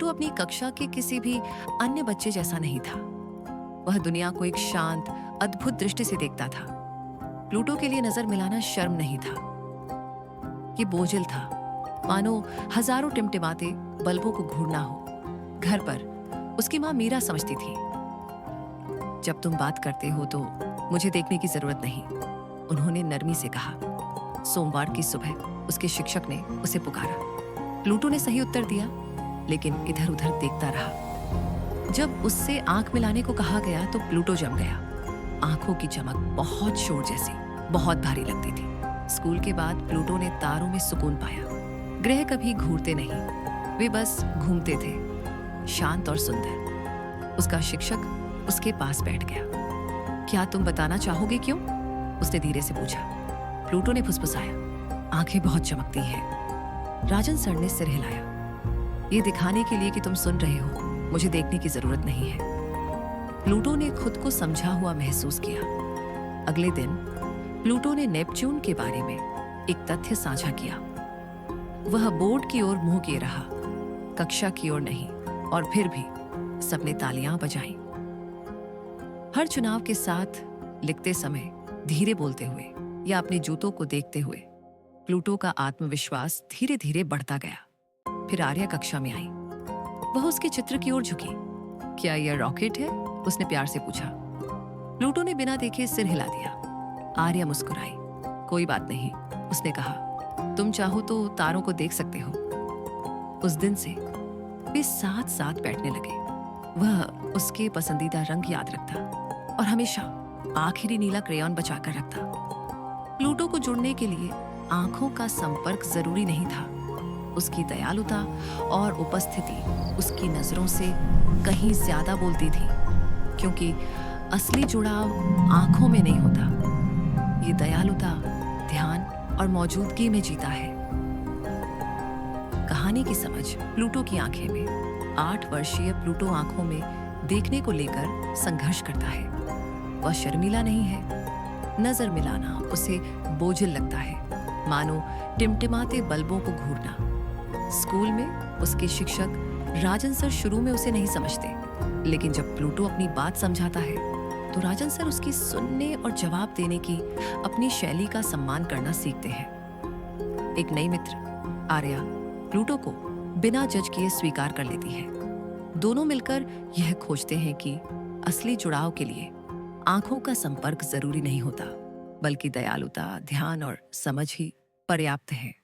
Pluto अपनी कक्षा के किसी भी अन्य बच्चे जैसा नहीं था। वह दुनिया को एक शांत, अद्भुत दृष्टि से देखता था। प्लूटो के लिए नजर मिलाना शर्म नहीं था, ये बोझिल था, मानो हजारों टिमटिमाते बल्बों को घूरना हो। घर पर उसकी माँ मीरा समझती थी, जब तुम बात करते हो तो मुझे देखने की जरूरत नहीं, उन्होंने नरमी से कहा। सोमवार की सुबह उसके शिक्षक ने उसे पुकारा। प्लूटो ने सही उत्तर दिया, लेकिन इधर उधर देखता रहा। जब उससे आंख मिलाने को कहा गया तो प्लूटो जम गया। आंखों की चमक बहुत शोर जैसी, बहुत भारी लगती थी। स्कूल के बाद प्लूटो ने तारों में सुकून पाया। ग्रह कभी घूरते नहीं, वे बस घूमते थे, शांत और सुंदर। उसका शिक्षक उसके पास बैठ गया। क्या तुम बताना चाहोगे क्यों? उसने धीरे से पूछा। प्लूटो ने फुसफुसाया, आंखें बहुत चमकती हैं। राजन सर ने सिर हिलाया। ये दिखाने के लिए कि तुम सुन रहे हो, मुझे देखने की जरूरत नहीं है। प्लूटो ने खुद को समझा हुआ महसूस किया। अगले दिन प्लूटो ने नेपच्यून के बारे में एक तथ्य साझा किया। वह बोर्ड की ओर मुंह किए रहा, कक्षा की ओर नहीं, और फिर भी सबने तालियां बजाईं। हर चुनाव के साथ लिखते समय धीरे बोलते हुए या अपने जूतों को देखते हुए प्लूटो का आत्मविश्वास धीरे धीरे बढ़ता गया। फिर आर्या कक्षा में आई। वह उसके चित्र की ओर झुकी। क्या यह रॉकेट है? उसने प्यार से पूछा। प्लूटो ने बिना देखे सिर हिला दिया। आर्या मुस्कुराई। कोई बात नहीं, उसने कहा, तुम चाहो तो तारों को देख सकते हो। उस दिन से वे साथ साथ बैठने लगे। वह उसके पसंदीदा रंग याद रखता और हमेशा आखिरी नीला क्रेयॉन बचाकर रखता। प्लूटो को जुड़ने के लिए आंखों का संपर्क जरूरी नहीं था। उसकी दयालुता और उपस्थिति उसकी नजरों से कहीं ज्यादा बोलती थी, क्योंकि असली जुड़ाव आंखों में नहीं होता। ये दयालुता ध्यान और मौजूदगी में जीता है। कहानी की समझ प्लूटो की आंखें में। 8 वर्षीय प्लूटो आंखों में देखने को लेकर संघर्ष करता है। वह शर्मीला नहीं है। नजर मिलाना उसे बोझिल लगता है, मानो टिमटिमाते बल्बों को घूरना। स्कूल में उसके शिक्षक राजन सर शुरू में उसे नहीं समझते, लेकिन जब प्लूटो अपनी बात समझाता है तो राजन सर उसकी सुनने और जवाब देने की अपनी शैली का सम्मान करना सीखते हैं। एक नई मित्र आर्या प्लूटो को बिना जज किए स्वीकार कर लेती है। दोनों मिलकर यह खोजते हैं कि असली जुड़ाव के लिए आंखों का संपर्क जरूरी नहीं होता, बल्कि दयालुता, ध्यान और समझ ही पर्याप्त है।